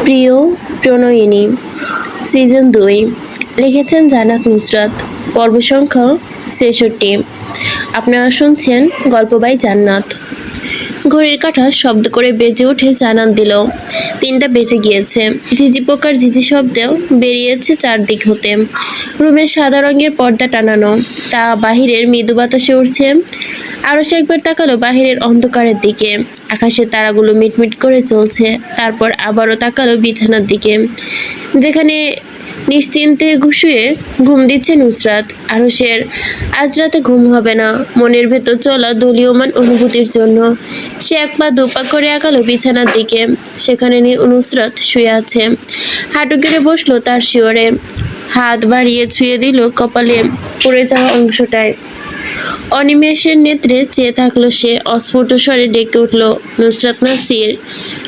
প্রিয় প্রণয়িনী সিজন 2 লিখেছেন জান্নাত নুসরাত, পর্ব সংখ্যা ৬৬। আপনারা শুনছেন গল্প বাই জান্নাত। ঘড়ির কাঁটা শব্দ করে বেজে উঠে জানান দিল ৩টা বেজে গিয়েছে। ঝিঝি পোকার ঝিঝি শব্দেও বেরিয়েছে চারদিক হতে। রুমের সাদা রঙের পর্দা টানানো, তা বাহিরের মৃদু বাতাসে উঠছে। আরও সে একবার তাকালো বাহিরের অন্ধকারের দিকে। আকাশের তারাগুলো মিটমিট করে চলছে। তারপর আবারও তাকালো বিছানার দিকে, যেখানে নিশ্চিন্তে শুয়ে ঘুম দিচ্ছে নুসরাত। আরশের আজ রাতে ঘুম হবে না। মনের ভেতর চলা দলীয়মান অনুভূতির জন্য সে এক পা দুপা করে আগালো বিছানার দিকে। সেখানে নুসরাত শুয়ে আছে। হাঁটু গেড়ে বসলো তার শিওরে, হাত বাড়িয়ে ছুঁয়ে দিল কপালে পড়ে যাওয়া অংশটায়। অনিমেষের নেত্রে চেয়ে থাকলো সে। অস্ফুট স্বরে ডেকে উঠল, নুসরাত নাসির,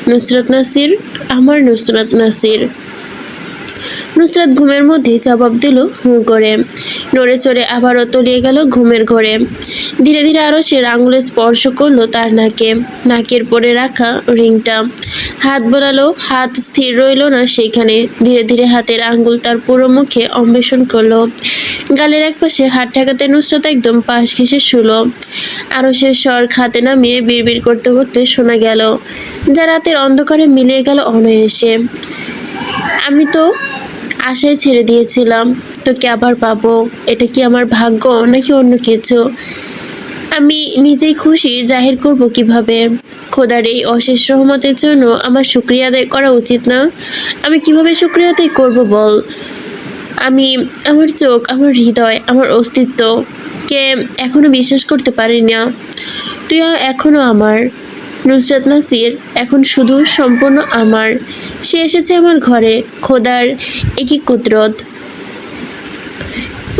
নুসরাত নাসির, আমার নুসরাত নাসির। নুসরাত ঘুমের মধ্যে জবাব দিল হু করে। নড়ে চড়ে আবারও তলিয়ে গেল ঘুমের ঘরে। ধীরে ধীরে আরও সে আঙুলে স্পর্শ করলো তার নাকে, নাকের পরে রাখা রিংটা। হাত বোলালো, হাত স্থির রইল না সেইখানে। ধীরে ধীরে হাতের আঙ্গুল তার পুরো মুখে অন্বেষণ করলো। গালের এক পাশে হাত ঠেকাতে নুসরাত একদম পাশ ঘেঁষে শুলো। আরও সে স্বর খাতে নামিয়ে বিড়বিড় করতে করতে শোনা গেল, যা রাতের অন্ধকারে মিলিয়ে গেল অনায়াসে। আমি তো আশায় ছেড়ে দিয়েছিলাম, তোকে আবার পাবো। এটা কি আমার ভাগ্য নাকি অন্য কিছু? আমি নিজেই খুশি জাহির করব কিভাবে? খোদার এই অশেষ রহমতের জন্য আমার শুকরিয়া আদায় করা উচিত না? আমি কিভাবে শুকরিয়া আদায় করব বল? আমি আমার চোখ, আমার হৃদয়, আমার অস্তিত্বকে এখনো বিশ্বাস করতে পারি না। তুই এখনো আমার। নুসরাত নাসির এখন শুধু সম্পূর্ণ আমার। সে এসেছে আমার ঘরে। খোদার একই কুদরত।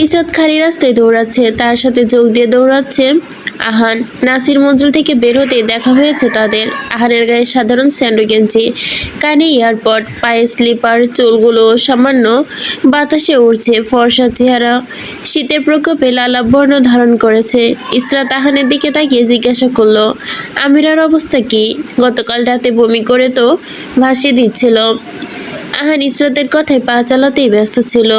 ইসরাত খালি রাস্তায় দৌড়াচ্ছে, তার সাথে যোগ দিয়ে দৌড়াচ্ছে আহান। নাসির মঞ্জিল থেকে বের হতে দেখা হয়েছে তাদের। আহানের গায়ে সাধারণ স্যান্ডো গেঞ্জি, কানে ইয়ারপড, পায়ে স্লিপার, চুলগুলো সামান্য বাতাসে উড়ছে। ফর্সা চেহারা শীতের প্রকোপে লালাভ বর্ণ ধারণ করেছে। ইসরাত আহানের দিকে তাকিয়ে জিজ্ঞাসা করলো, আমিরার অবস্থা কি? গতকাল রাতে বমি করে তো ভাসিয়ে দিচ্ছিল। আহান ইসরাতের কথায় পা চালাতেই ব্যস্ত ছিল।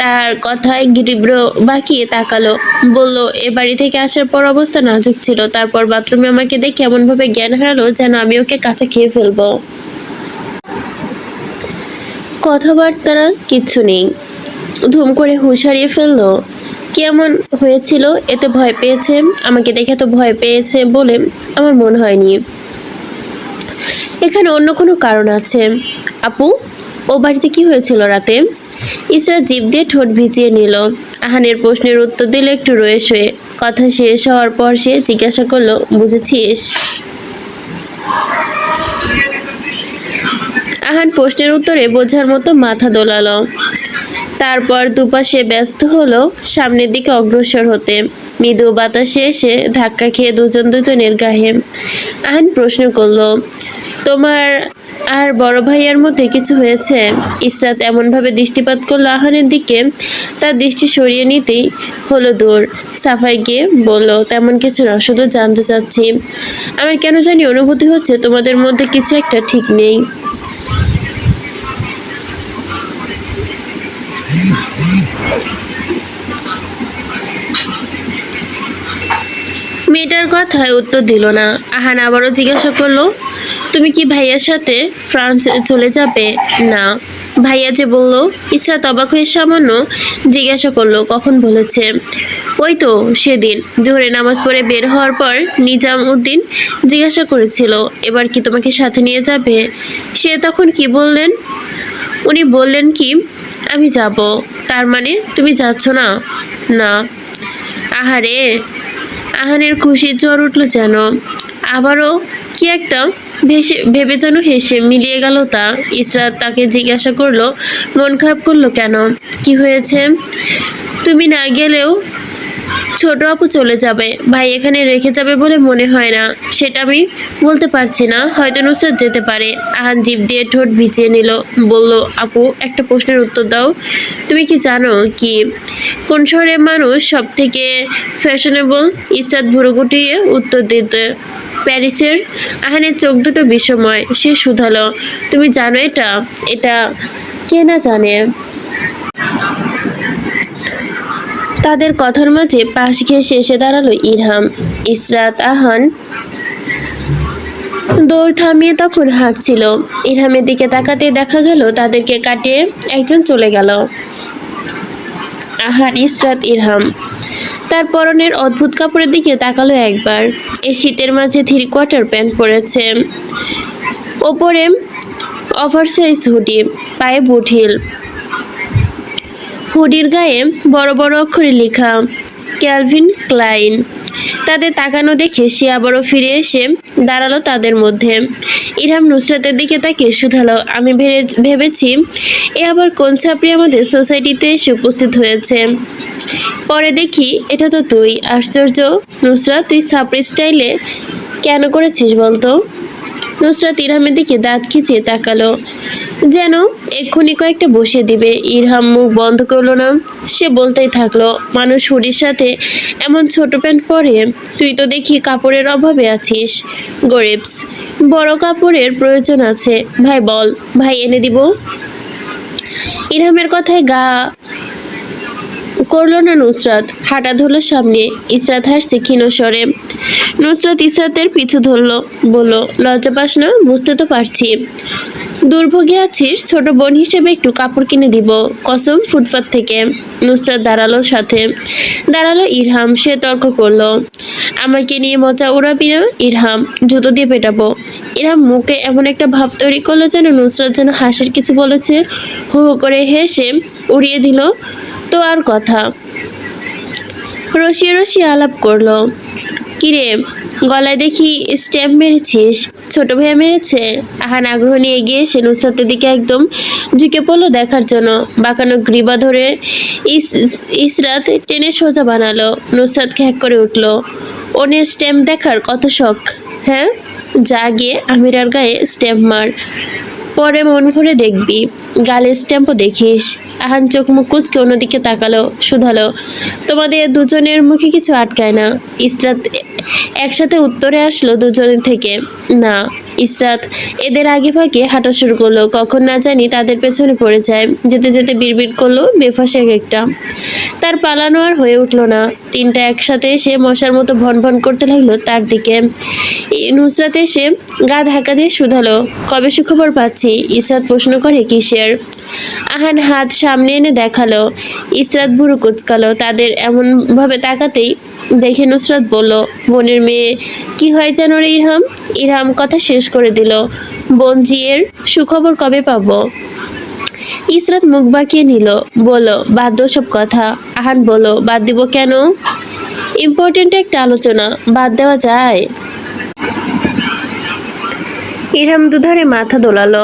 তার কথায় গিরিব্র বাঁকিয়ে তাকালো, বলল, এ বাড়ি থেকে আসার পর অবস্থা নাজুক ছিল। তারপর বাথরুমে আমাকে দেখে এমনভাবে জ্ঞান হারালো যেন আমি ওকে কাছে খেয়ে ফেলবো। কথাবার্তারা কিচ্ছু নেই, ধুম করে হুঁশ হারিয়ে ফেললো। কেমন হয়েছিল? এতে ভয় পেয়েছে? আমাকে দেখে তো ভয় পেয়েছে বলে আমার মনে হয়নি। এখানে অন্য কোনো কারণ আছে। আপু, ও বাড়িতে কি হয়েছিল রাতে? ইসরাত জিভ দিয়ে ঠোঁট ভিজিয়ে নিল। আহানের প্রশ্নের উত্তর দিল একটু রয়ে শয়ে। কথা শেষ হওয়ার পর সে জিজ্ঞাসা করলো, বুঝেছিস? আহান প্রশ্নের উত্তরে বোঝার মতো মাথা দোলালো। তারপর দুপাশে ব্যস্ত হলো সামনের দিকে অগ্রসর হতে। মৃদু বাতাসে এসে ধাক্কা খেয়ে দুজনের গায়ে। আহান প্রশ্ন করলো, তোমার আর বড় ভাইয়ার মধ্যে কিছু হয়েছে? ইসরাত এমনভাবে দৃষ্টিপাত করলো আহানের দিকে, তার দৃষ্টি সরিয়ে নিতেই হলো দূর। সাফাই গিয়ে বলল, তেমন কিছু না, শুধু জানতে চাচ্ছি। আমার কেন জানি অনুভূতি হচ্ছে তোমাদের মধ্যে কিছু একটা ঠিক নেই। মেয়েটার কথায় উত্তর দিল না। আহান আবারও জিজ্ঞাসা করলো, তুমি কি ভাইয়ার সাথে ফ্রান্স চলে যাবে? না। ভাইয়া যে বলল। ইসরাত অবাক হয়ে সামান্য জিজ্ঞাসা করলো, কখন বলেছে? ওই তো সেদিন জোহরে নামাজ পড়ে বের হওয়ার পর নিজাম উদ্দিন জিজ্ঞাসা করেছিল, এবার কি তোমাকে সাথে নিয়ে যাবে? সে তখন কি বললেন? উনি বললেন কি, আমি যাব। তার মানে তুমি যাচ্ছ না? না। আহারে, আহানের খুশির জ্বর উঠল যেন। আবারও কি একটা ভেবে যেন হেসে মিলিয়ে গেল তা। ইসরাত তাকে জিজ্ঞাসা করলো, মন খারাপ করলো কেন? কি হয়েছে? তুমি না গেলেও ছোট আপু চলে যাবে, ভাই এখানে রেখে যাবে বলে মনে হয় না। সেটা আমি বলতে পারছি না, হয়তো নুসরাত যেতে পারে। আহান জিভ দিয়ে ঠোঁট ভিজিয়ে নিল, বলল, আপু একটা প্রশ্নের উত্তর দাও। তুমি কি জানো কি কোন শহরের মানুষ সব থেকে ফ্যাশনেবল? ইসরাত ভুরু গুটিয়ে উত্তর দিতে প্যারিসের। আহানের চোখ দুটো বিস্ময়। সে শুধালো, তুমি জানো এটা? এটা কে না জানে? তাদের কথার মাঝে পাশ ঘেঁষে এসে দাঁড়ালো ইরহাম। ইসরাত আহান দৌড় থামিয়ে তখন হাঁটছিল। ইরহামের দিকে তাকাতে দেখা গেল তাদেরকে কাটিয়ে একজন চলে গেল। আহান, ইসরাত, ইরহাম। তার পরনের অদ্ভুত কাপড়ের দিকে তাকালো একবার। এই শীতের মাঝে 3/4 প্যান্ট পরেছে, ওপরে ওভারসাইজ হুডি, পায়ে বুট হিল। হুডির গায়ে বড় বড় অক্ষরে লেখা ক্যালভিন ক্লাইন। তাদের তাকানো দেখে সে আবারও ফিরে এসে দাঁড়ালো তাদের মধ্যে। ইরহাম নুসরাতের দিকে তাকিয়ে শুধালো, আমি ভেবেছি এ আবার কোন ছাপড়ি আমাদের সোসাইটিতে এসে উপস্থিত হয়েছে। পরে দেখি এটা তো তুই। আশ্চর্য নুসরাত, তুই ছাপড়ি স্টাইলে কেন করেছিস বলতো? নুসরাত ইরহামের দিকে দাঁত খিচিয়ে তাকালো, যেন এক্ষুনি কয়েকটা বসিয়ে দিবে। ইরহাম মুখ বন্ধ করলো না। সে বলতেই থাকলো, মানুষ হুডির সাথে এমন ছোট প্যান্ট পরে? তুই তো দেখি কাপড়ের অভাবে আছিস। গরিবস, বড় কাপড়ের প্রয়োজন আছে। ভাই বল, ভাই এনে দিব। ইরহামের কথায় গা করলো না নুসরাত। হাঁটা ধরলো সামনে। ইসরাত হাসছে ক্ষীণ স্বরে। নুসরাত ইসরাতের পিছু ধরলো, বলল, লজ্জা পাস না? বুঝতে তো পারছি দুর্ভোগে আছিস। ছোট বোন হিসেবে একটু কাপড় কিনে দিব কসম, ফুটপাত থেকে। নুসরাত দাঁড়ালো ইরহাম। সে তর্ক করলো, আমাকে নিয়ে মজা উড়াবি না ইরহাম, জুতো দিয়ে পেটাবো। ইরহাম মুখে এমন একটা ভাব তৈরি করলো যেন নুসরাত যেন হাসির কিছু বলেছে। হু হু করে হেসে উড়িয়ে দিল তো আর কথা। রসিয়ে রসিয়ে আলাপ করলো, কিরে গলায় দেখি স্ট্যাম্প মেরেছিস? ছোট ভাইয়া মেরেছে? আহান আগ্রহ নিয়ে এগিয়ে এসে নুসরাতের দিকে একদম ঝুঁকে পড়লো দেখার জন্য। বাঁকানো গ্রীবা ধরে ইসরাত টেনে সোজা বানালো। নুসরাত খ্যাক করে উঠল, ওনের স্ট্যাম্প দেখার কত শখ? হ্যাঁ, যা গিয়ে আমিরার গায়ে স্ট্যাম্প মার, পরে মন ভরে দেখবি। গালের স্ট্যাম্পও দেখিস। আহান চোখ মুখ কুচকে অন্যদিকে তাকালো, শুধালো, তোমাদের দুজনের মুখে কিছু আটকায় না? ইসরাত একসাথে উত্তরে আসলো দুজনের থেকে, না। ইসরাত এদের আগে ভাগে হাঁটা শুরু করলো। কখন না জানি তাদের পেছনে পড়ে যায়। যেতে যেতে বিড়বিড় করলো বেফাস এক একটা। তার পালানো আর হয়ে উঠলো না। তিনটা একসাথে এসে মশার মতো ভন ভন করতে লাগলো তার দিকে। নুসরাত এসে গা ধাক্কা দিয়ে শুধালো, কবে সুখবর পাচ্ছি? ইসরাত প্রশ্ন করে, কিসের? আহান হাত সামনে এনে দেখালো। ইসরাত ভুরু কুচকালো। তাদের এমন ভাবে তাকাতেই দেখে নুসরাত বলল, বোনের মেয়ে কি হয় যেন রে ইরহাম? ইরহাম কথা শেষ করে দিল, বোন জিয়ের সুখবর কবে পাবো? ইসরাত মুখ বাঁকিয়ে নিল, বলল, বাদ দো সব কথা। আহান বলল, বাদ দিব কেন? ইম্পর্টেন্ট একটা আলোচনা, বাদ দেওয়া যায়? ইরহাম দুধারে মাথা দোলালো।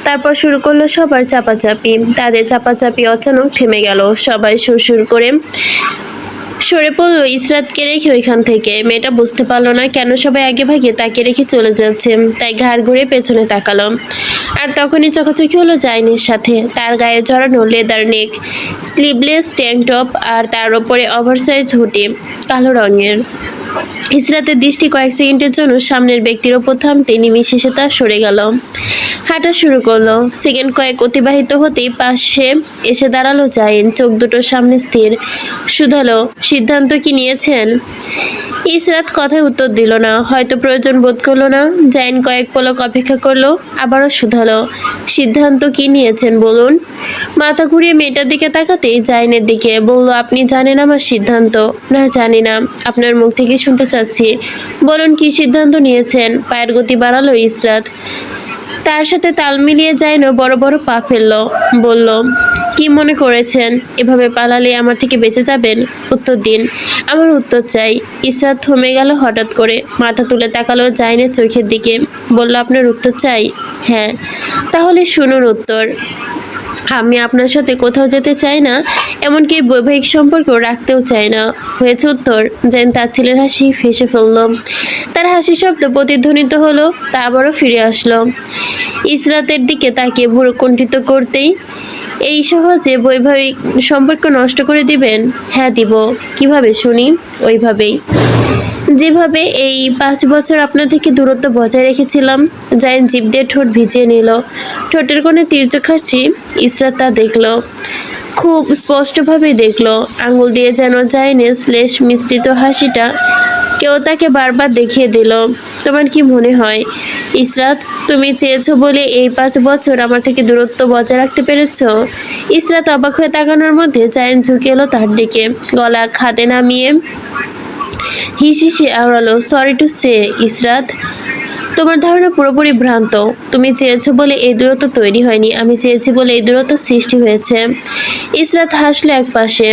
তারপর শুরু করলো সবার চাপাচাপি। তাদের চাপাচাপি অচানক থেমে গেল। সবাই সুরসুর করে সরে পড়লো ইসরাতকে রেখে ওইখান থেকে। মেয়েটা বুঝতে পারলো না কেন সবাই আগে ভাগে তাকে রেখে চলে যাচ্ছে, তাই ঘাড় ঘুরে পেছনে তাকালো। আর তখনই চোখাচোখি হলো জাইনের সাথে। তার গায়ে জড়ানো লেদার নেক, স্লিভলেস ট্যাঙ্ক টপ আর তার ওপরে ওভারসাইজ হুডি, কালো রঙের। ইসরাতের দৃষ্টি কয়েক সেকেন্ডের জন্য সামনের ব্যক্তির ওপর থামতে নিমিষে তা সরে গেল। হাঁটা শুরু করলো। সেকেন্ড কয়েক অতিবাহিত হতেই পাশে এসে দাঁড়ালো জাইন, চোখ দুটো সামনে স্থির। শুধালো, সিদ্ধান্ত কি নিয়েছেন? ইসরাত কথায় উত্তর দিল না, হয়তো প্রয়োজন বোধ করলো না। জাইন কয়েক পলক অপেক্ষা করলো, আবারও শুধালো, সিদ্ধান্ত কি নিয়েছেন বলুন? মাথা ঘুরিয়ে মেয়েটার দিকে তাকাতেই জাইনের দিকে বলল, আপনি জানেন আমার সিদ্ধান্ত? না, জানি না, আপনার মুখ থেকে শুনতে চাচ্ছি। বলুন কি সিদ্ধান্ত নিয়েছেন? পায়ের গতি বাড়ালো ইসরাত। তার সাথে তাল মিলিয়ে জাইনও বড় বড় পা ফেললো। বলল, কি মনে করেছেন এভাবে পালালে আমার থেকে বেঁচে যাবেন? উত্তর দিন, আমার উত্তর চাই। ইসরাত থমে গেল হঠাৎ করে, মাথা তুলে তাকালো জাইনের চোখের দিকে, বলল, আপনার উত্তর চাই? হ্যাঁ। তাহলে শুনুন উত্তর, আমি আপনার সাথে কোথাও যেতে চাই না, এমনকি বৈবাহিক সম্পর্ক রাখতেও চাই না। হয়েছে উত্তর? জাইন তার ছেলের হাসি ফেসে ফেলল। তার হাসি শব্দ প্রতিধ্বনিত হলো, তা আবারও ফিরে আসলো। ইসরাতের দিকে তাকিয়ে ভুরু কুণ্ঠিত করতেই, এই সহজে বৈবাহিক সম্পর্ক নষ্ট করে দিবেন? হ্যাঁ দিব। কিভাবে শুনি? ওইভাবেই। যেভাবে এই 5 বছর আপনার থেকে দূরত্ব বজায় রেখেছিলাম। জায়েন জিভ দিয়ে ঠোঁট ভিজিয়ে নিল। ঠোঁটের কোণে তির্যক হাসি। ইসরাত তা দেখলো, খুব স্পষ্টভাবেই দেখলো। আঙুল দিয়ে যেন জায়েনের শ্লেষ মিশ্রিত হাসিটা কেউ তাকে বারবার দেখিয়ে দিল। তোমার কি মনে হয় ইসরাত, তুমি চেয়েছো বলে এই 5 বছর আমার থেকে দূরত্ব বজায় রাখতে পেরেছো? ইসরাত অবাক হয়ে তাকানোর মধ্যে জায়েন ঝুঁকে এলো তার দিকে, গলা খাদে নামিয়ে হিসিসি আওড়ালো, সরি টু সে ইসরাত, তোমার ধারণা পুরোপুরি ভ্রান্ত। তুমি চেয়েছো বলে এই দূরত্ব তৈরি হয়নি, আমি চেয়েছি বলে এই দূরত্ব সৃষ্টি হয়েছে। ইসরাত হাসলো একপাশে,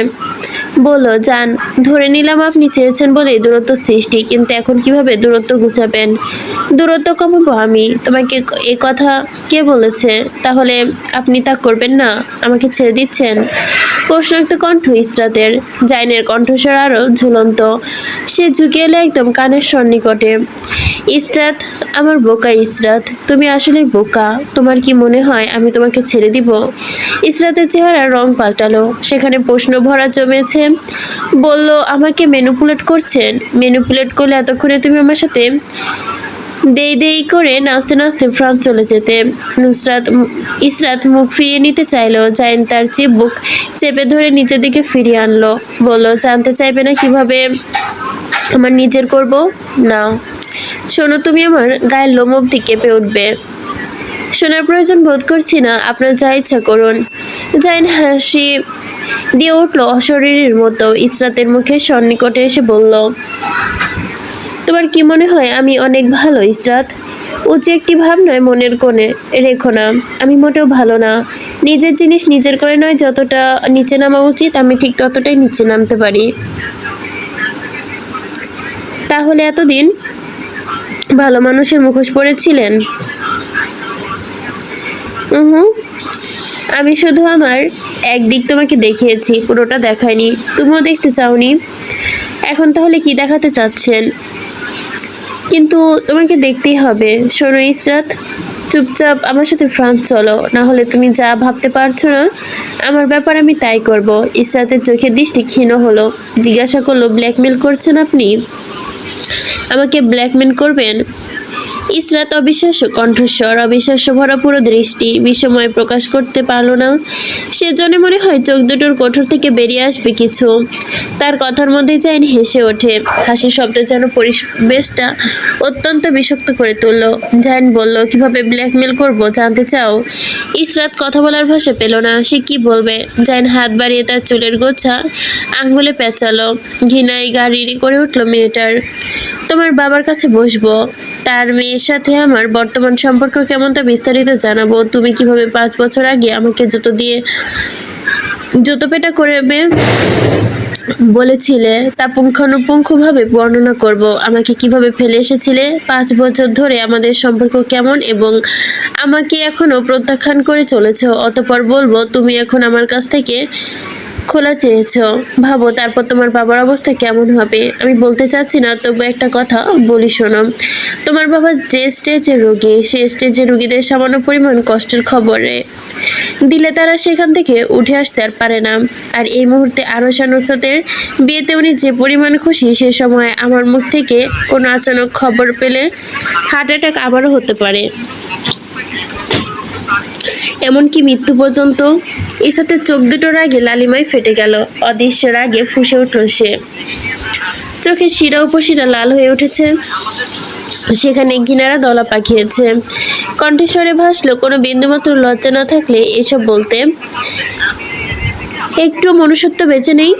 বলল, জান, ধরে নিলাম আপনি চেয়েছেন বলে এই দূরত্ব সৃষ্টি, কিন্তু এখন কিভাবে দূরত্ব ঘুচাবেন? দূরত্ব কমাবো আমি। তোমাকে এ কথা কে বলেছে? তাহলে আপনি তা করবেন না, আমাকে ছেড়ে দিচ্ছেন? প্রশ্নোক্ত কণ্ঠ ইসরাতের। জাইনের কণ্ঠস্বর আরো ঝুলন্ত। সে ঝুঁকে এলো একদম কানের সন্নিকটে। ইসরাত, আমার বোকা ইসরাত, তুমি আসলে বোকা। তোমার কি মনে হয় আমি তোমাকে ছেড়ে দিব? ইসরাতের চেহারার রং পাল্টালো, সেখানে প্রশ্ন ভরা জমেছে। বলল, আমাকে ম্যানিপুলেট করছেন? ম্যানিপুলেট করলে এতক্ষণে তুমি আমার সাথে দেই দেই করে নাচতে নাচতে ফ্রান্স চলে যেতে। ইসরাত মুখ ফিরিয়ে নিতে চাইলো। জায়েন তার চিবুক চেপে ধরে নিচের দিকে ফিরিয়ে আনলো। বলল, জানতে চাইবে না কিভাবে আমার নিজের করব? না। শোনো, তুমি আমার গায়ের লোম অবধি কেঁপে উঠবে। শোনার প্রয়োজন বোধ করছি না, আপনার যা ইচ্ছা করুন। জায়েন হাসি দিয়ে উঠল অশরীরীর মতো। ইসরাতের মুখে সন্নিকটে এসে বলল, তোমার কি মনে হয় আমি অনেক ভালো ইসরাত? উঁচু একটি ভাবনায় মনের কোণে রেখো না, আমি মোটেও ভালো না। নিজের জিনিস নিজের করে নয়, যতটা নিচে নামা উচিত আমি ঠিক ততটাই নিচে নামতে পারি। তাহলে এতদিন ভালো মানুষের মুখোশ পড়েছিলেন? হুম, আমি শুধু আমার একদিক তোমাকে দেখিয়েছি, পুরোটা দেখাইনি। তুমিও দেখতে চাওনি। এখন তাহলে কি দেখাতে চাচ্ছেন? কিন্তু তোমাকে দেখতেই হবে। শোনো ইসরাত, চুপচাপ আমার সাথে ফ্রান্স চলো, না হলে তুমি যা ভাবতে পারছো না আমার ব্যাপার আমি তাই করব। ইসরাতের চোখের দৃষ্টি ক্ষীণ হলো। জিজ্ঞাসা করলো, ব্ল্যাকমেল করছেন আপনি? আমাকে ব্ল্যাকমেল করবেন? ইসরাত অবিশ্বাস্য কণ্ঠস্বর, অবিশ্বাস্য ভরা পুরো দৃষ্টি, বিস্ময় প্রকাশ করতে পারল না। সেজন্য মনে হয় চোখ দুটোর কোঠর থেকে বেরিয়ে আসবে কিছু। তার কথার মধ্যে জায়েন হেসে ওঠে। হাসির শব্দ যেন পরিবেশটা অত্যন্ত বিষাক্ত করে তুলল। জায়েন বলল, কিভাবে ব্ল্যাকমেল করব জানতে চাও? ইসরাত কথা বলার ভাষা পেল না, সে কি বলবে। জায়েন হাত বাড়িয়ে তার চুলের গোছা আঙ্গুলে পেঁচালো। ঘৃণায় গাড়ি করে উঠল মেয়েটার। তোমার বাবার কাছে বসবো, তার মেয়ের সাথে আমার বর্তমান সম্পর্ক কেমন তা বিস্তারিত জানাবো। তুমি কিভাবে 5 বছর আগে আমাকে জুতো পেটা করবে বলেছিলে তা পুঙ্খানুপুঙ্খভাবে বর্ণনা করব। আমাকে কিভাবে ফেলে এসেছিলে, 5 বছর ধরে আমাদের সম্পর্ক কেমন, এবং আমাকে এখনো প্রত্যাখ্যান করে চলেছো। অতঃপর বলবো তুমি এখন আমার কাছ থেকে খোলা চেয়েছো। ভাবো তারপর তোমার বাবার অবস্থা কেমন হবে। আমি বলতে চাচ্ছি না, তবু একটা কথা বলি শোনো। তোমার বাবা যে স্টেজের রোগী, সে স্টেজের রোগীদের সামান্য পরিমাণ কষ্টের খবরে দিলে তারা সেখান থেকে উঠে আসতে আর পারে না। আর এই মুহূর্তে আরশা নুসরাতের বিয়েতে উনি যে পরিমাণ খুশি, সে সময় আমার মুখ থেকে কোনো আচানক খবর পেলে হার্ট অ্যাটাক আবারও হতে পারে, এমনকি মৃত্যু পর্যন্ত। ইসাতের চোখ দুটোর আগে লালিমায় ফেটে গেল। অদৃশ্য রাগে ফুঁসে উঠল সে। চোখের শিরা উপশিরা লাল হয়ে উঠেছে, সেখানে ঘৃণারা দলা পাকিয়েছে। কণ্ঠস্বরে ভাসলো, কোনো বিন্দুমাত্র লজ্জা না থাকলে এসব বলতে একটু মনুষ্যত্ব বেঁচে নেই।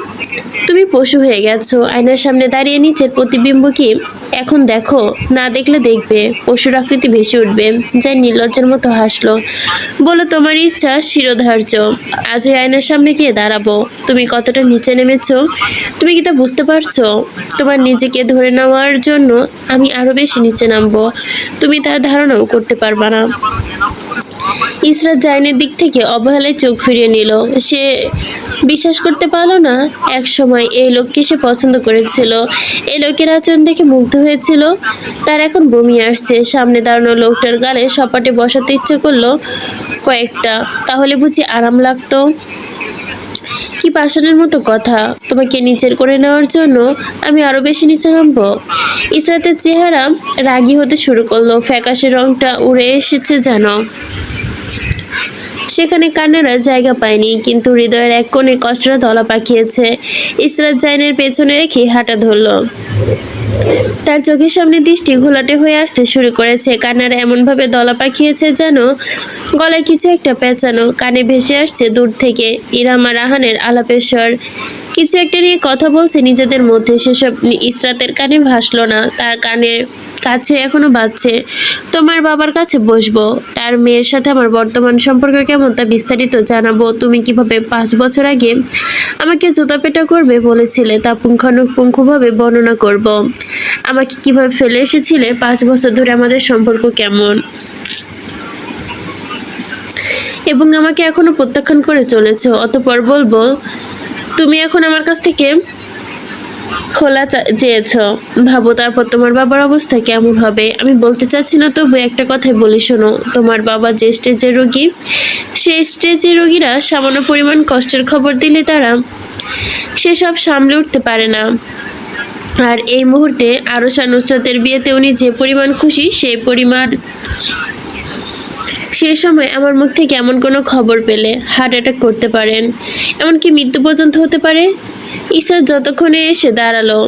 তুমি পশু হয়ে গেছো। আয়নার সামনে দাঁড়িয়ে নিচের প্রতিবিম্ব কি এখন দেখো, না দেখলে দেখবে পশুর আকৃতি ভেসে উঠবে। যাই নির্লজ্জের মতো হাসলো, বলো তোমার ইচ্ছা শিরোধার্য। আজ ওই আয়নার সামনে গিয়ে দাঁড়াবো। তুমি কতটা নিচে নেমেছো তুমি কি তা বুঝতে পারছো? তোমার নিজেকে ধরে নেওয়ার জন্য আমি আরো বেশি নিচে নামবো, তুমি তার ধারণাও করতে পারবা না। ইসরাত জাইনের দিক থেকে অবহেলায় চোখ ফিরিয়ে নিল। সে বিশ্বাস করতে পারল না এক সময় এই লোককে সে পছন্দ করেছিল, এই লোকের আচরণ দেখে মুগ্ধ হয়েছিল। তার এখন বমি আসছে। সামনে দাঁড়ানো লোকটার গালে সপাটে বসাতে ইচ্ছে করলো কয়েকটা, তাহলে বুঝি আরাম লাগতো। কি পাষাণের মতো কথা। তোমাকে নিচের করে নেওয়ার জন্য আমি আরো বেশি নিচে নামবো? ইসরাতের চেহারা রাগী হতে শুরু করলো, ফ্যাকাশে রংটা উড়ে এসেছে যেন। সেখানে কান্নার জায়গা পায়নি, কিন্তু হৃদয়ের এক কোণে কষ্টটা দলা পাকিয়েছে। ইসরাত জাইনের পেছনে রেখে হাঁটা ধরল। তার চোখের সামনে দৃষ্টি ঘোলাটে হয়ে আসতে শুরু করেছে। কান্নার এমনভাবে দলা পাকিয়েছে যেন গলায় কিছু একটা পেঁচানো। কানে ভেসে আসছে দূর থেকে ইরাম আর রাহানের আলাপের স্বর। কিছু একটা নিয়ে কথা বলছে নিজেদের মধ্যে। সেসব ইসরাতের কানে ভাসলো না, তার কানের কাছে এখনো বাজছে। তোমার বাবার কাছে বসবো, তার মেয়ের সাথে আমার বর্তমান সম্পর্ক কেমন তা বিস্তারিত জানাবো। তুমি কিভাবে 5 বছর আগে আমাকে জুতাপেটা করবে বলেছিলে তা পুঙ্খানুপুঙ্খভাবে বর্ণনা করব। আমাকে কিভাবে ফেলে এসেছিলে, 5 বছর ধরে আমাদের সম্পর্ক কেমন, এবং আমাকে এখনো প্রত্যাখ্যান করে চলেছো। অতঃপর বলবো তুমি এখন আমার কাছ থেকে খোলা চেয়েছ। ভাবো তারপর তোমার বাবার অবস্থা কেমন হবে। আমি বলতে চাচ্ছি না, তবু একটা কথাই বলি শোনো। তোমার বাবা যে স্টেজের রোগী, সেই স্টেজের রোগীরা সামান্য পরিমাণ কষ্টের খবর দিলে তারা সেসব সামলে উঠতে পারে না। আর এই মুহূর্তে আরশা নুসরাতের বিয়েতে উনি যে পরিমাণ খুশি, সেই পরিমাণ সে সময় আমার মুখ থেকে এমন কোনো খবর পেলে হার্ট অ্যাটাক করতে পারেন, এমনকি মৃত্যু পর্যন্ত হতে পারে। ইসরাত যতক্ষণে এসে দাঁড়ালো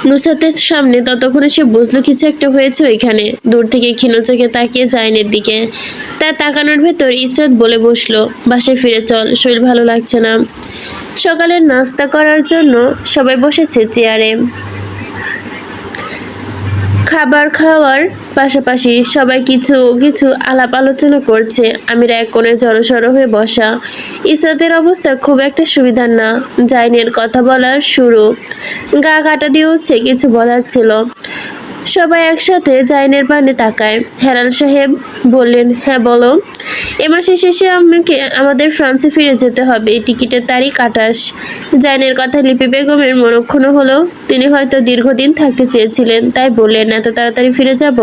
নুসরাতের সামনে, ততক্ষণে সে বুঝলো কিছু একটা হয়েছে ওইখানে। দূর থেকে ক্ষীণ চোখে তাকিয়ে জাইনের দিকে। তার তাকানোর ভেতর ইসরাত বলে বসলো, বাসায় ফিরে চল, শরীর ভালো লাগছে না। সকালের নাস্তা করার জন্য সবাই বসেছে চেয়ারে। খাবার খাওয়ার পাশাপাশি সবাই কিছু কিছু আলাপ আলোচনা করছে। আমিরা এক কোণে জড়সড় হয়ে বসা। ইসরাতের অবস্থা খুব একটা সুবিধার না। জাইনের কথা বলার শুরু, গা কাটা দিয়ে উঠছে, কিছু বলার ছিল। সবাই একসাথে জাইনের পানে তাকায়। হেলাল সাহেব বললেন, হ্যাঁ বলো। এ মাসের শেষে আমাদের ফ্রান্সে ফিরে যেতে হবে। টিকিটের তারিখ 28। জাইনের কথা লিপি বেগমের মনক্ষুণ্ণ হলো। তিনি হয়তো দীর্ঘদিন থাকতে চেয়েছিলেন, তাই বললেন, এত তাড়াতাড়ি ফিরে যাব?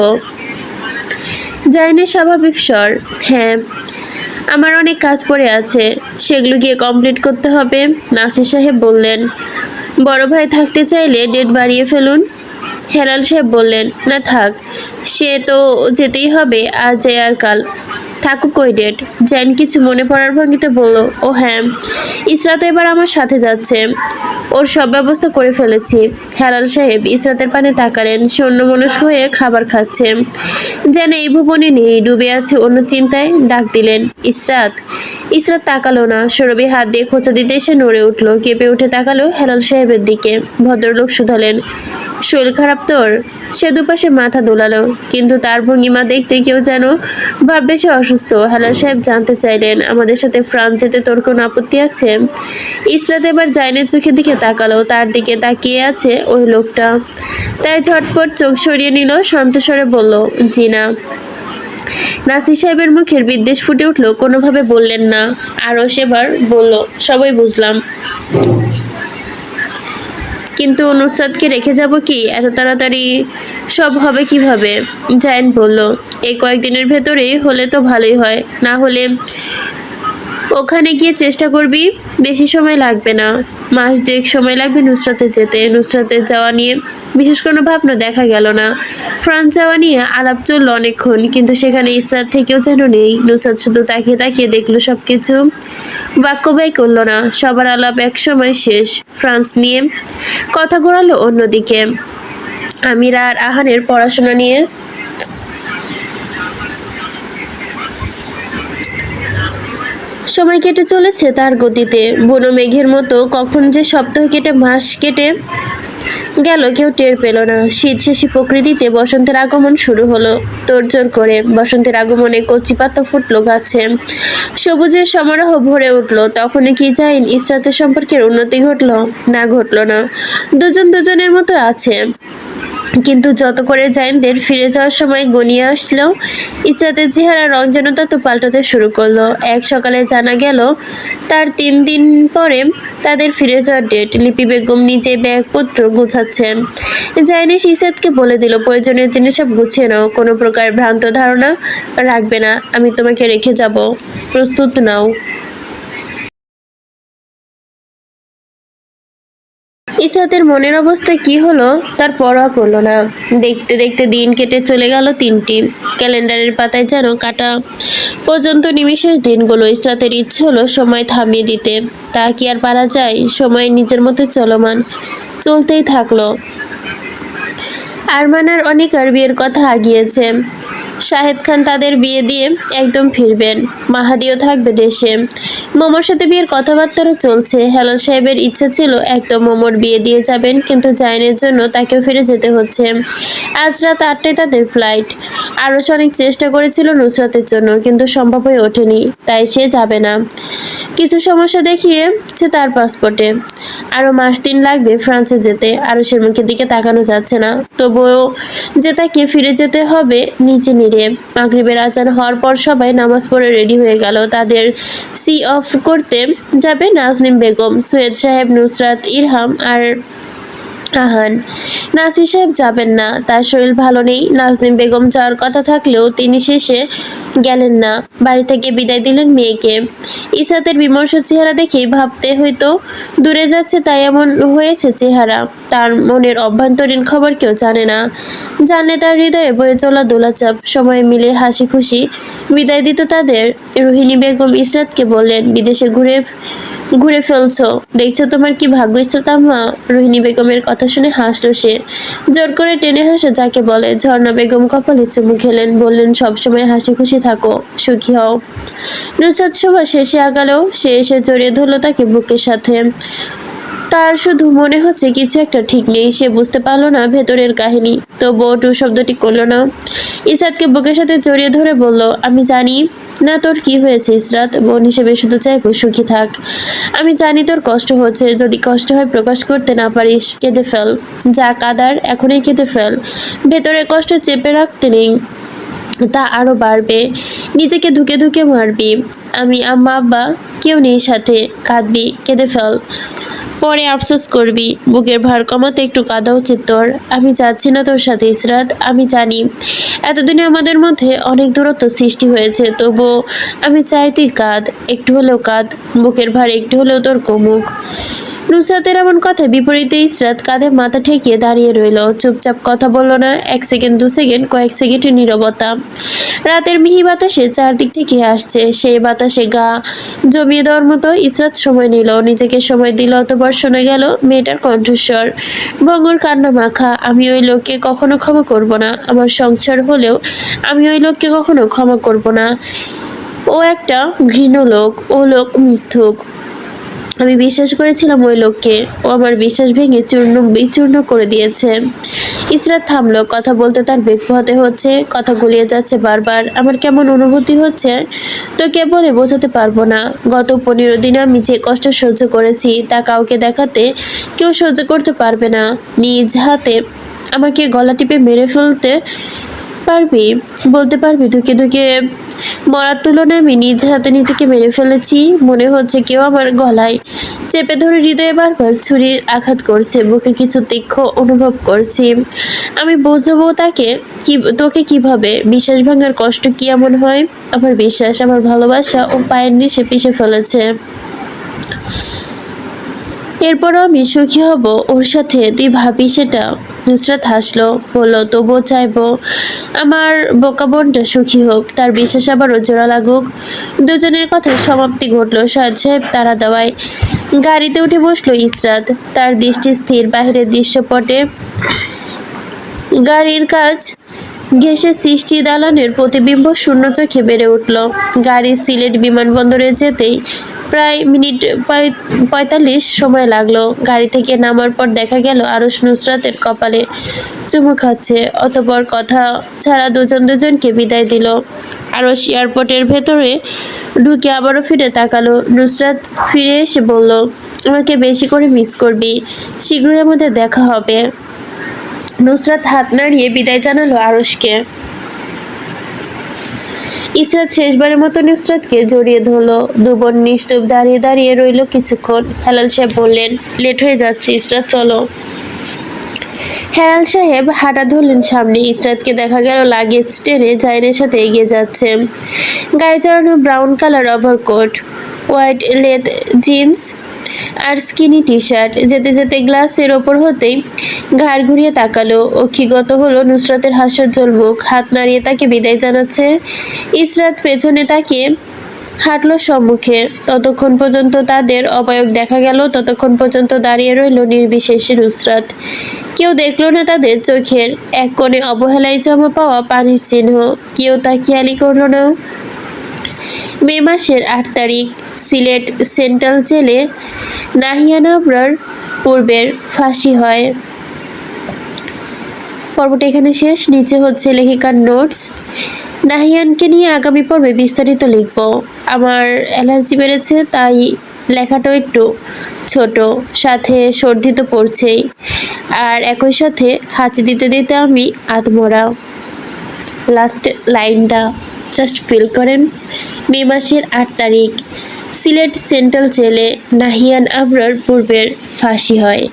জাইনের স্বাভাবিক স্বর, হ্যাঁ, আমার অনেক কাজ পড়ে আছে, সেগুলো গিয়ে কমপ্লিট করতে হবে। নাসির সাহেব বললেন, বড় ভাই থাকতে চাইলে ডেট বাড়িয়ে ফেলুন। হেলাল সাহেব বললেন, না থাক, সে তো যেতেই হবে, আজ যায় আর কাল থাকুক ওই ডেট। জ্যান কিছু মনে পড়ার ভঙ্গিতে বলল, ও হ্যাঁ, ইসরাত এবার আমার সাথে যাচ্ছে, ওর সব ব্যবস্থা করে ফেলেছি। হেলাল সাহেব ইসরাতের পানে তাকালেন। সে অন্যমনস্ক হয়ে খাবার খাচ্ছে, যেন এই ভুবনে নেই, ডুবে আছে অন্য চিন্তায়। ডাক দিলেন, ইসরাত। ইসরাত তাকালো না। সরবি হাত দিয়ে খোঁচা দিতে এসে নড়ে উঠল, কেঁপে উঠে তাকালো হেলাল সাহেবের দিকে। ভদ্রলোক শুধালেন, শরীর খারাপ তোর? সে দুপাশে মাথা দোলালো, কিন্তু তার ভঙ্গিমা দেখতে কেউ যেন ভাববে সে অসুস্থ। হেলাল সাহেব জানতে চাইলেন, আমাদের সাথে ফ্রান্স যেতে তোর কোনো আপত্তি আছে? ইসরাত এবার জাইনের চোখের দিকে তাকালো। তার দিকে তাকিয়ে আছে ওই লোকটা, তাই ঝটপট চোখ সরিয়ে নিল, শান্ত স্বরে বলল, জি না। নাসির সাহেবের মুখের বিদ্বেষ ফুটে উঠল, কোনোভাবে বললেন না। আরও সেবার বলল, সবাই বুঝলাম, কিন্তু নুসরাতকে রেখে যাব কি? এত তাড়াতাড়ি সব হবে কিভাবে? জায়েন বলল, এই কয়েকদিনের ভেতরেই হলে তো ভালোই হয়, না হলে ওখানে গিয়ে চেষ্টা করবি। বেশি সময় লাগবে না, মাস 2 সময় লাগবে নুসরাতে যেতে। নুসরাতের যাওয়া নিয়ে বিশেষ কোনো ভাবনা দেখা গেল না। ফ্রান্স যাওয়া নিয়ে আলাপ চলল অনেকক্ষণ, কিন্তু সেখানে ইসরাত থেকেও যেন নেই। নুসরাত শুধু তাকিয়ে তাকিয়ে দেখলো সবকিছু, বাক্য ব্যয় করল না। সবার আলাপ এক সময় শেষ। ফ্রান্স নিয়ে কথা ঘোরালো অন্যদিকে, আমিরা আর আহানের পড়াশোনা নিয়ে। সময় কেটে চলেছে তার গতিতে, বুনো মেঘের মতো। কখন যে সপ্তাহ কেটে মাস কেটে গেল কেউ টের পেল না। শীত শেষে প্রকৃতিতে বসন্তের আগমন শুরু হলো তোড়জোড় করে। বসন্তের আগমনে কচি পাতা ফুটলো গাছে, সবুজের সমারোহ ভরে উঠলো। তখনই কি জাইন ইসরাতের সম্পর্কের উন্নতি ঘটলো? না, ঘটলো না। দুজন দুজনের মতো আছে, কিন্তু যত করে জাইনদের ফিরে যাওয়ার সময় গনিয়ে আসলো, ইসরাতের চেহারা রং যেন তত পাল্টাতে শুরু করলো। এক সকালে জানা গেল তার 3 দিন পরে তাদের ফিরে যাওয়ার ডেট। লিপি বেগম নিজে ব্যাগপত্র গুছাচ্ছেন। জাইনিস ইসরাতকে বলে দিল, প্রয়োজনীয় জিনিস সব গুছিয়ে নাও, কোনো প্রকার ভ্রান্ত ধারণা রাখবে না, আমি তোমাকে রেখে যাব, প্রস্তুত নাও। ইসরাতের মনের অবস্থা কি হলো তার পরোয়া করলো না। দেখতে দেখতে দিন কেটে চলে গেল 3টি। ক্যালেন্ডারের পাতায় যেন কাটা পর্যন্ত নিমিষের দিনগুলো। ইসরাতের ইচ্ছে হলো সময় থামিয়ে দিতে। তা কি আর পারা যায়? সময় নিজের মতো চলমান, চলতেই থাকলো। আরমান আর অনিকার বিয়ের কথা আগিয়েছে। শাহেদ খান তাদের বিয়ে দিয়ে একদম ফিরবেন। মাহাদিও থাকবে দেশে। মোমোর সাথে বিয়ের কথাবার্তাও চলছে। হেলাল সাহেবের ইচ্ছা ছিল একদম মোমোর বিয়ে দিয়ে যাবেন, কিন্তু জাইনের জন্য তাকেও ফিরে যেতে হচ্ছে। আজ রাত 8টায় তাদের ফ্লাইট। আরশ অনেক চেষ্টা করেছিল নুসরাতের জন্য, কিন্তু সম্ভব হয়ে ওঠেনি। তাই সে যাবে না। কিছু সমস্যা দেখিয়েছে তার পাসপোর্টে। আরও মাস 3 লাগবে ফ্রান্সে যেতে। আরশের মুখের দিকে তাকানো যাচ্ছে না, তবুও যে তাকে ফিরে যেতে হবে নিচে নিরে। মাগরিবের আজান হওয়ার পর সবাই নামাজ পড়ে রেডি হয়ে গেল। তাদের সি অফ করতে যাবে নাজনীন বেগম, সৈয়দ সাহেব, নুসরাত, ইরহাম আর আহান। নাসির সাহেব যাবেন না, তার শরীর ভালো নেই। নাজনীন বেগম যাওয়ার কথা থাকলেও তিনি শেষে গেলেন না। বাড়ি থেকে বিদায় দিলেন মেয়েকে। ইসরাতের বিমর্ষ চেহারা দেখেই ভাবতে হয়তো দূরে যাচ্ছে, তাই এমন হয়েছে চেহারা। তার মনের অভ্যন্তরীণ খবর কেউ জানে না। জানলে তার হৃদয়ে বয়ে চলা দোলাচাপ। সময় মিলে হাসি খুশি বিদায় দিত তাদের। রোহিণী বেগম ইসরাতকে বললেন, বিদেশে ঘুরে ঘুরে ফেলছো, দেখছো তোমার কি ভাগ্য ইসরাত আম্মা। রোহিণী বেগমের কথা শুনে হাসলো সে। জোর করে টেনে হাসে যাকে বলে। ঝর্ণা বেগম কপালে চুমু খেলেন, বললেন, সবসময় হাসি খুশি থাকো, সুখী হও। নুসরাত সভা শেষে আগালো। সে এসে জড়িয়ে ধরলো তাকে বুকের সাথে। তার শুধু মনে হচ্ছে কিছু একটা ঠিক নেই। সে বুঝতে পারলো না ভেতরের কাহিনী, তবুও টু শব্দটি করলো না। ইসরাতকে বুকের সাথে জড়িয়ে ধরে বলল, আমি জানি না তোর কি হয়েছে ইসরাত, বোন হিসেবে শুধু চাইবো সুখী থাক। আমি জানি তোর কষ্ট হচ্ছে, যদি কষ্ট হয় প্রকাশ করতে না পারিস কেঁদে ফেল। যা কাদার এখনই কেঁদে ফেল। ভেতরের কষ্ট চেপে রাখতে নেই, তা আরো বাড়বে। নিজেকে ধুকে ধুকে মারবি। আমি আম্মা আব্বা কেউ নেই সাথে, কাঁদবি, কেঁদে ফেল, পরে আফসোস করবি। বুকের ভার কমাতে একটু কাঁদা উচিত তোর। আমি যাচ্ছি না তোর সাথে ইসরাত, আমি জানি এতদিনে আমাদের মধ্যে অনেক দূরত্ব সৃষ্টি হয়েছে, তবুও আমি চাই তুই কাঁদ, একটু হলেও কাঁদ। বুকের ভার একটু হলেও তোর কমুক। নুসরাতের এমন কথা বিপরীতে ইসরাত কাঁধে মাথা ঠেকিয়ে দাঁড়িয়ে রইল। চুপচাপ, কথা বলল না। 1 সেকেন্ড, 2 সেকেন্ড, কয়েক সেকেন্ডের নীরবতা। রাতের মিহি বাতাসে চারদিক থেকে আসছে। সেই বাতাসে গা জমিয়ে দেওয়ার মতো ইসরাত সময় নিল, নিজেকে সময় দিল। অতঃপর শোনা গেল মেয়েটার কণ্ঠস্বর, ভঙ্গুর কান্না মাখা। আমি ওই লোককে কখনো ক্ষমা করব না। আমার সংসার হলেও আমি ওই লোককে কখনো ক্ষমা করব না। ও একটা ঘৃণ্য লোক, ও লোক মিথ্যুক। আমি বিশ্বাস করেছিলাম ওই লোককে, ও আমার বিশ্বাস ভেঙে চূর্ণ বিচূর্ণ করে দিয়েছে। ইসরাত থামলো। কথা বলতে তার বেগ পোহাতে হচ্ছে, কথা গুলিয়ে যাচ্ছে বারবার। আমার কেমন অনুভূতি হচ্ছে তোকে বলে বোঝাতে পারবো না। গত 15 দিনে আমি যে কষ্ট সহ্য করেছি তা কাউকে দেখাতে কেউ সহ্য করতে পারবে না। নিজ হাতে আমাকে গলা টিপে মেরে ফেলতে পারবি, বলতে পারবি ধুকে ধুকে মরার তুলনায় আমি নিজ হাতে নিজেকে মেরে ফেলেছি। মনে হচ্ছে কেউ আমার গলায় চেপে ধরে হৃদয়ে বারবার ছুরির আঘাত করছে। বুকে কিছু তীক্ষ্ণ অনুভব করছি। আমি বোঝাবো তোকে কিভাবে বিশ্বাস ভাঙার কষ্ট কি এমন হয়। আমার বিশ্বাস, আমার ভালোবাসা ও পায়ের নিচে পিষে ফেলেছে। এরপরও আমি সুখী হব ওর সাথে, তুই ভাবি সেটা। নুসরাত হাসলো, বলল, তবুও চাইবো আমার বোকা বোনটা সুখী হোক, তার বিশ্বাস আবারও জোড়া লাগুক। দুজনের কথায় সমাপ্তি ঘটল সৈয়দ সাহেব তারা দেওয়ায়। গাড়িতে উঠে বসলো ইসরাত, তার দৃষ্টি স্থির বাহিরের দৃশ্যপটে। গাড়ির কাজ ঘেঁষে সৃষ্টি দালানের প্রতিবিম্ব শূন্য চোখে বেড়ে উঠল। গাড়ি সিলেট বিমানবন্দরে যেতেই প্রায় মিনিট 45 সময় লাগলো। গাড়ি থেকে নামার পর দেখা গেল আরশ নুসরাতের কপালে চুমু খাচ্ছে। অতঃপর কথা ছাড়া দুজন দুজনকে বিদায় দিল। আরশ এয়ারপোর্টের ভেতরে ঢুকে আবারও ফিরে তাকালো। নুসরাত ফিরে এসে বলল, আমাকে বেশি করে মিস করবি, শীঘ্রই আমাদের দেখা হবে। নুসরাত হাত নাড়িয়ে বিদায় জানালো আরশকে। ইসরাত শেষবারের মতো নুসরাতকে জড়িয়ে ধরলো। দুবোন নিশ্চুপ দাঁড়িয়ে দাঁড়িয়ে রইল কিছুক্ষণ। হেলাল সাহেব বললেন, লেট হয়ে যাচ্ছে ইসরাত, চলো। হেলাল সাহেব হাঁটা ধরলেন সামনে। ইসরাতকে দেখা গেল লাগেজ টেনে জাইনের সাথে এগিয়ে যাচ্ছে। গায়ে চড়ানো ব্রাউন কালার ওভারকোট, হোয়াইট লেদ জিন্স, আর স্কিনি টি শার্ট। যেতে যেতে গ্লাসের ওপর হতেই ঘাড় ঘুরিয়ে তাকালো, অক্ষিগত হলো নুসরাতের হাস্যোজ্জ্বল মুখ। হাত নাড়িয়ে তাকে বিদায় জানাচ্ছে। ইসরাত পেছনে তাকিয়ে হাঁটলো সম্মুখে। ততক্ষণ পর্যন্ত তাদের অবয়ব দেখা গেল, ততক্ষণ পর্যন্ত দাঁড়িয়ে রইল নির্বিশেষ নুসরাত। কেউ দেখলো না তাদের চোখের এক কোণে অবহেলায় জমা পাওয়া পানির চিহ্ন, কেউ তা খেয়ালই করলো না। মে মাসের ৮ তারিখ সিলেট সেন্ট্রাল জেলে নাহিয়ান আবরার পূর্বের ফাঁসি হয়। পর্বটা এখানে শেষ। নিচে হচ্ছে লেখিকার নোটস। নাহিয়ানকে নিয়ে আগামী পর্বে বিস্তারিত লিখব। আমার অ্যালার্জি বেড়েছে, তাই লেখাটাও একটু ছোট, সাথে সর্দি তো পড়ছেই, আর একই সাথে হাঁচি দিতে দিতে আমি আধমরা। লাস্ট লাইনটা জাস্ট ফিল করেন। মে মাসের ৮ তারিখ সিলেট সেন্ট্রাল জেলে নাহিয়ান আবরার পূর্বের ফাঁসি হয়।